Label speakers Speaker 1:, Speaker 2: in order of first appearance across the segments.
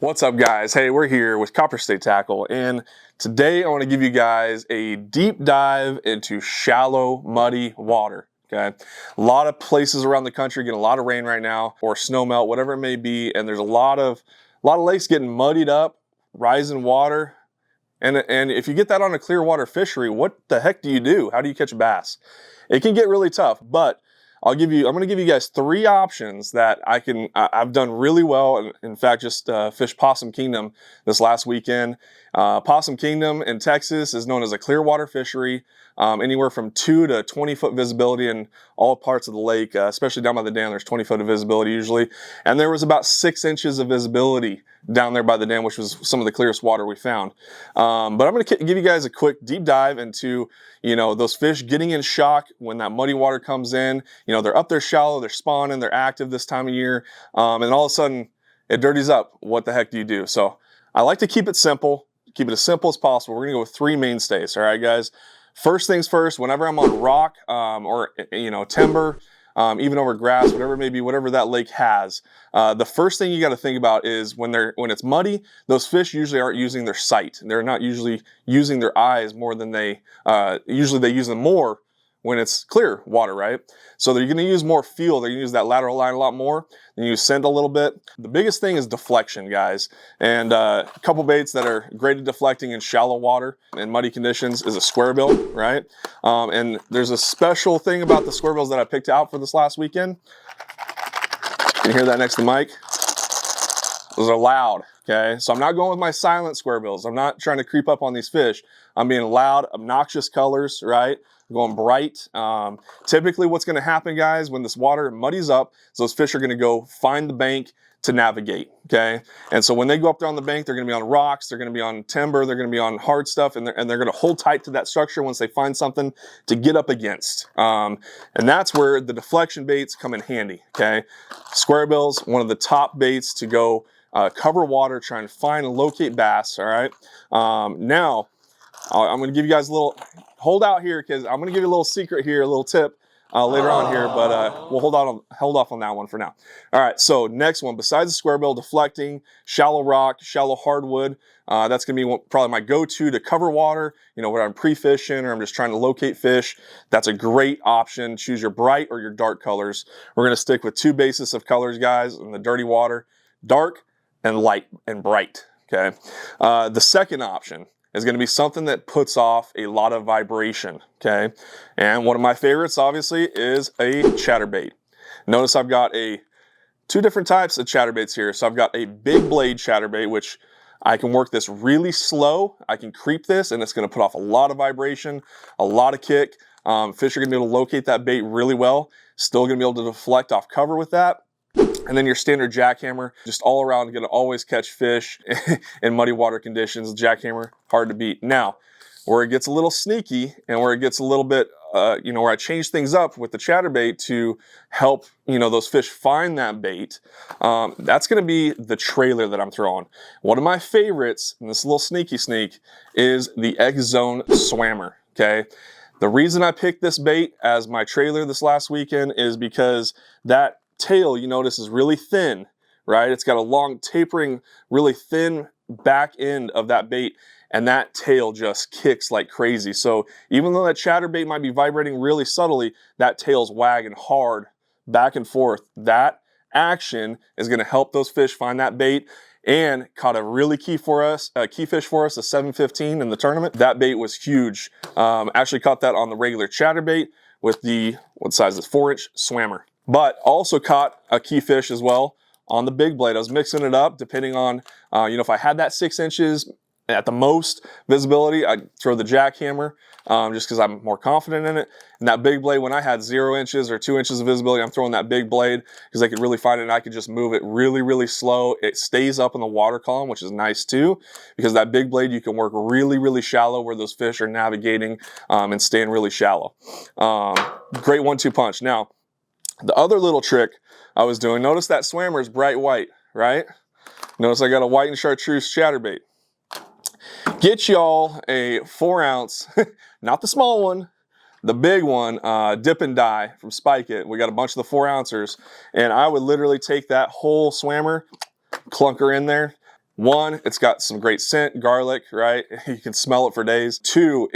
Speaker 1: What's up, guys? Hey, we're here with Copperstate Tackle, and today I want to give you guys a deep dive into shallow, muddy water. Okay, a lot of places around the country getting a lot of rain right now, or snowmelt, whatever it may be, and there's a lot of lakes getting muddied up, rising water, and if you get that on a clear water fishery, what the heck do you do? How do you catch a bass? It can get really tough, but I'm going to give you guys 3 options that I've done really well. In fact, just fished Possum Kingdom this last weekend. Possum Kingdom in Texas is known as a clear water fishery. Anywhere from 2 to 20 foot visibility in all parts of the lake, especially down by the dam. There's 20 foot of visibility usually, and there was about 6 inches of visibility down there by the dam, which was some of the clearest water we found. But I'm going to give you guys a quick deep dive into those fish getting in shock when that muddy water comes in. They're up there shallow, they're spawning, they're active this time of year, and all of a sudden it dirties up. What the heck do you do? So I like to keep it simple, keep it as simple as possible. We're going to go with 3 mainstays. All right, guys. First things first, whenever I'm on rock or timber, even over grass, whatever it may be, whatever that lake has, the first thing you got to think about is when it's muddy, those fish usually aren't using their sight. They're not usually using their eyes more than they use them more when it's clear water, right? So they're going to use more feel. They're going to use that lateral line a lot more. Then use scent a little bit. The biggest thing is deflection, guys. And a couple baits that are great at deflecting in shallow water and muddy conditions is a squarebill, right? And there's a special thing about the squarebills that I picked out for this last weekend. You can hear that next to the mic. Those are loud, okay? So I'm not going with my silent squarebills. I'm not trying to creep up on these fish. I'm being loud, obnoxious colors, right? I'm going bright. Typically what's going to happen, guys, when this water muddies up, is those fish are going to go find the bank to navigate, okay? And so when they go up there on the bank, they're going to be on rocks, they're going to be on timber, they're going to be on hard stuff, and they're going to hold tight to that structure once they find something to get up against. And that's where the deflection baits come in handy, okay? Squarebills, one of the top baits to go cover water, try and find and locate bass, all right? Now, I'm going to give you guys a little, hold out here, because I'm going to give you a little secret here, a little tip later on here, but we'll hold off on that one for now. All right, so next one, besides the squarebill, deflecting, shallow rock, shallow hardwood, that's going to be probably my go-to to cover water, when I'm pre-fishing or I'm just trying to locate fish. That's a great option. Choose your bright or your dark colors. We're going to stick with 2 bases of colors, guys, in the dirty water: dark and light and bright, okay? The second option is going to be something that puts off a lot of vibration, okay? And one of my favorites, obviously, is a chatterbait. Notice I've got 2 different types of chatterbaits here. So I've got a big blade chatterbait, which I can work this really slow. I can creep this, and it's going to put off a lot of vibration, a lot of kick. Fish are going to be able to locate that bait really well. Still going to be able to deflect off cover with that. And then your standard jackhammer, just all around going to always catch fish in muddy water conditions. Jackhammer, hard to beat. Now, where it gets a little sneaky and where it gets a little bit, where I change things up with the chatterbait to help, those fish find that bait, that's going to be the trailer that I'm throwing. One of my favorites, and this little sneaky sneak, is the X-Zone Swammer, okay? The reason I picked this bait as my trailer this last weekend is because that tail, you notice, is really thin, right? It's got a long tapering, really thin back end of that bait, and that tail just kicks like crazy. So even though that chatterbait might be vibrating really subtly, that tail's wagging hard back and forth. That action is going to help those fish find that bait. And caught a really key fish for us, a 715 in the tournament. That bait was huge. Actually caught that on the regular chatterbait with the, what size is 4-inch swammer. But also caught a key fish as well on the big blade. I was mixing it up depending on, if I had that 6 inches at the most visibility, I'd throw the jackhammer just because I'm more confident in it. And that big blade, when I had 0 inches or 2 inches of visibility, I'm throwing that big blade because I could really find it, and I could just move it really, really slow. It stays up in the water column, which is nice too, because that big blade, you can work really, really shallow where those fish are navigating and staying really shallow. Great 1-2 punch. Now, the other little trick I was doing, notice that swammer is bright white, right? Notice I got a white and chartreuse chatterbait. Get y'all a 4-ounce, not the small one, the big one, dip and die from Spike It. We got a bunch of the 4-ouncers, and I would literally take that whole swammer, clunk her in there, One, it's got some great scent, garlic, right? You can smell it for days. Two,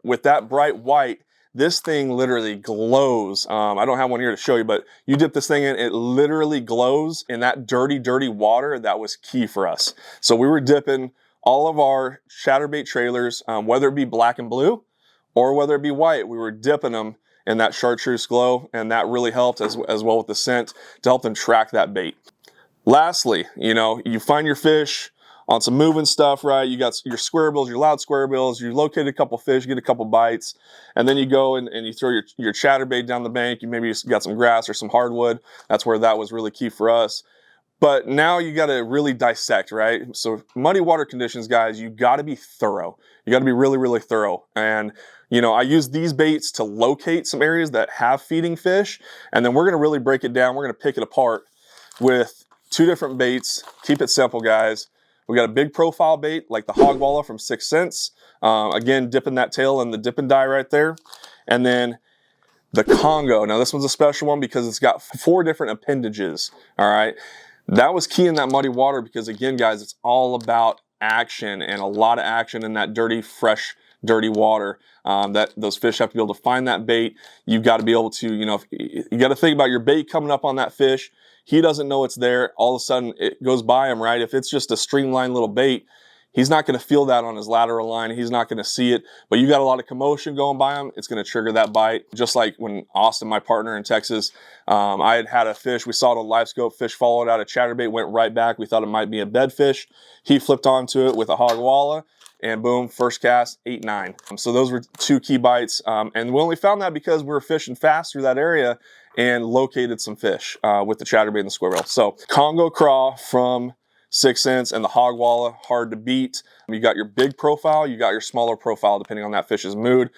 Speaker 1: with that bright white, this thing literally glows. I don't have one here to show you, but you dip this thing in, it literally glows in that dirty, dirty water. That was key for us. So we were dipping all of our chatterbait trailers, whether it be black and blue or whether it be white, we were dipping them in that chartreuse glow, and that really helped as well with the scent to help them track that bait. Lastly, you know, you find your fish on some moving stuff, right? You got your squarebills, your loud squarebills, you locate a couple fish, get a couple bites, and then you go and you throw your chatterbait down the bank. You maybe got some grass or some hardwood. That's where that was really key for us. But now you got to really dissect, right? So muddy water conditions, guys, you got to be thorough. You got to be really, really thorough. And, you know, I use these baits to locate some areas that have feeding fish. And then we're going to really break it down. We're going to pick it apart with 2 different baits. Keep it simple, guys. We got a big profile bait like the Hogwalla from 6 cents. Again, dipping that tail in the dip and die right there. And then the Congo. Now this one's a special one because it's got 4 different appendages, all right? That was key in that muddy water because, again, guys, it's all about action, and a lot of action in that dirty, fresh, dirty water. That those fish have to be able to find that bait. You've got to be able to, you know, you got to think about your bait coming up on that fish. He doesn't know it's there. All of a sudden, it goes by him, right? If it's just a streamlined little bait, he's not going to feel that on his lateral line. He's not going to see it. But you got a lot of commotion going by him, it's going to trigger that bite. Just like when Austin, my partner in Texas, I had a fish. We saw it on live scope. Fish followed out a chatterbait, went right back. We thought it might be a bedfish. He flipped onto it with a Hogwalla, and boom, first cast, 8-9. So those were 2 key bites. And we only found that because we were fishing fast through that area and located some fish with the chatterbait and the squarebill. So Congo craw from 6 cents and the Hogwalla, hard to beat. You got your big profile, you got your smaller profile depending on that fish's mood.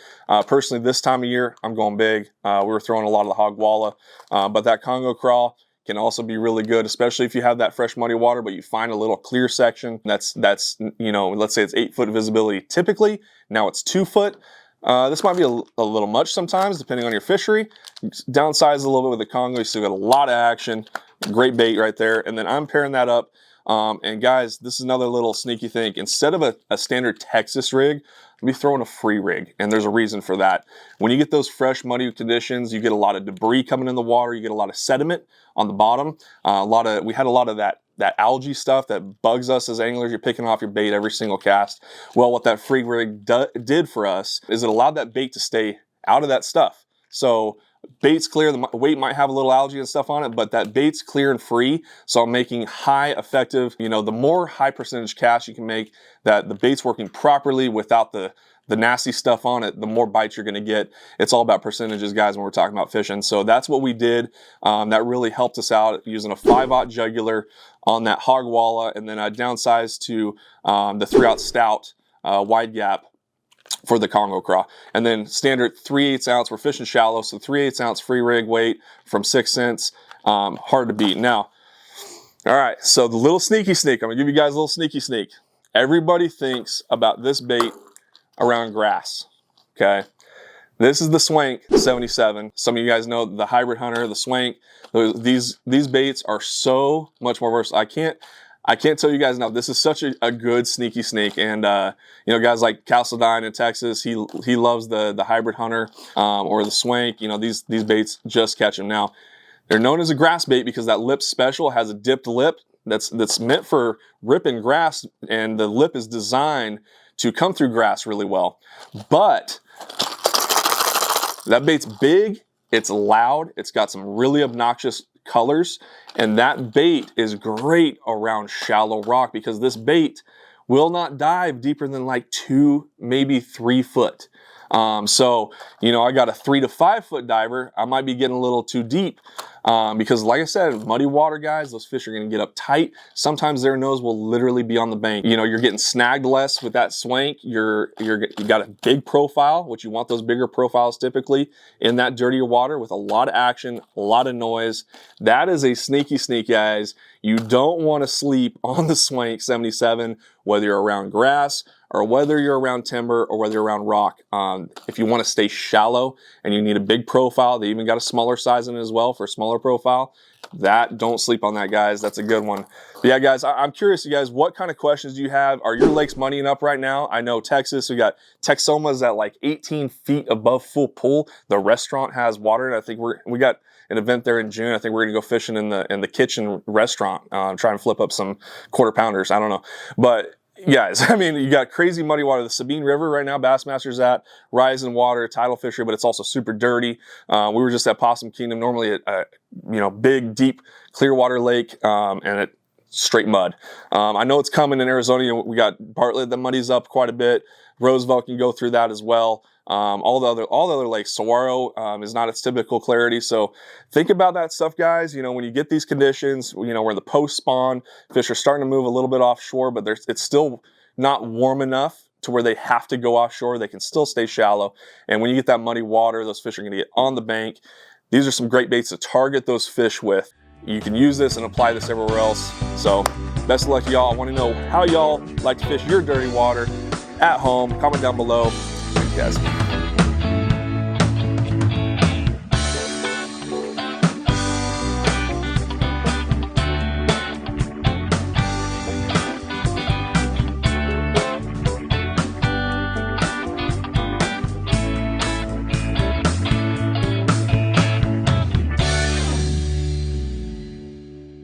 Speaker 1: Personally, this time of year, I'm going big. We were throwing a lot of the Hogwalla, but that Congo craw can also be really good, especially if you have that fresh muddy water, but you find a little clear section. That's you know, let's say it's 8-foot visibility typically. Now it's 2 foot. This might be a little much sometimes, depending on your fishery. Downsize a little bit with the Congo. You still got a lot of action. Great bait right there. And then I'm pairing that up. And guys, this is another little sneaky thing. Instead of a standard Texas rig, I'll be throwing a free rig. And there's a reason for that. When you get those fresh, muddy conditions, you get a lot of debris coming in the water. You get a lot of sediment on the bottom. We had a lot of that algae stuff that bugs us as anglers. You're picking off your bait every single cast. Well, what that free rig did for us is it allowed that bait to stay out of that stuff. So bait's clear, the weight might have a little algae and stuff on it, but that bait's clear and free. So I'm making high effective, you know, the more high percentage casts you can make, that the bait's working properly without the nasty stuff on it, the more bites you're going to get. It's all about percentages, guys, when we're talking about fishing. So that's what we did. That really helped us out using a 5/0 jugular on that Hogwalla, and then I downsized to the 3/0 stout wide gap for the Congo craw. And then standard 3/8 ounce, we're fishing shallow, so 3/8 ounce free rig weight from 6 cents, hard to beat. Now, all right, so the little sneaky sneak, I'm gonna give you guys a little sneaky sneak. Everybody thinks about this bait around grass, okay? This is the Swank 77. Some of you guys know the Hybrid Hunter, the Swank. These baits are so much more versatile. I can't tell you guys enough. This is such a good sneaky sneak. And, you know, guys like Castledine in Texas, he loves the Hybrid Hunter or the Swank. You know, these baits just catch them. Now, they're known as a grass bait because that lip special has a dipped lip that's meant for ripping grass, and the lip is designed to come through grass really well. But that bait's big, it's loud, it's got some really obnoxious colors, and that bait is great around shallow rock because this bait will not dive deeper than like 2, maybe 3 foot. So, you know, I got a 3 to 5 foot diver. I might be getting a little too deep because, like I said, muddy water, guys, those fish are going to get up tight. Sometimes their nose will literally be on the bank. You know, you're getting snagged less with that Swank. You got a big profile, which you want those bigger profiles typically in that dirtier water with a lot of action, a lot of noise. That is a sneaky sneak, guys. You don't want to sleep on the Swank 77, whether you're around grass or whether you're around timber or whether you're around rock. If you want to stay shallow and you need a big profile, they even got a smaller size in it as well for a smaller profile. Don't sleep on that, guys. That's a good one. But yeah, guys, I'm curious, you guys, what kind of questions do you have? Are your lakes muddying up right now? I know Texas, we got Texoma's at like 18 feet above full pool. The restaurant has water, and I think we got an event there in June. I think we're gonna go fishing in the kitchen restaurant, try and flip up some quarter pounders. I don't know, but guys, I mean, you got crazy muddy water. The Sabine River right now, Bassmaster's at rising water, tidal fishery, but it's also super dirty. We were just at Possum Kingdom, normally a big, deep, clear water lake, and it straight mud. I know it's coming in Arizona. We got Bartlett that muddies up quite a bit. Roosevelt can go through that as well. All the other lakes, Saguaro is not its typical clarity. So think about that stuff, guys. When you get these conditions, where the post spawn, fish are starting to move a little bit offshore, but it's still not warm enough to where they have to go offshore. They can still stay shallow. And when you get that muddy water, those fish are going to get on the bank. These are some great baits to target those fish with. You can use this and apply this everywhere else. So best of luck, y'all. I want to know how y'all like to fish your dirty water at home. Comment down below. Thanks, guys.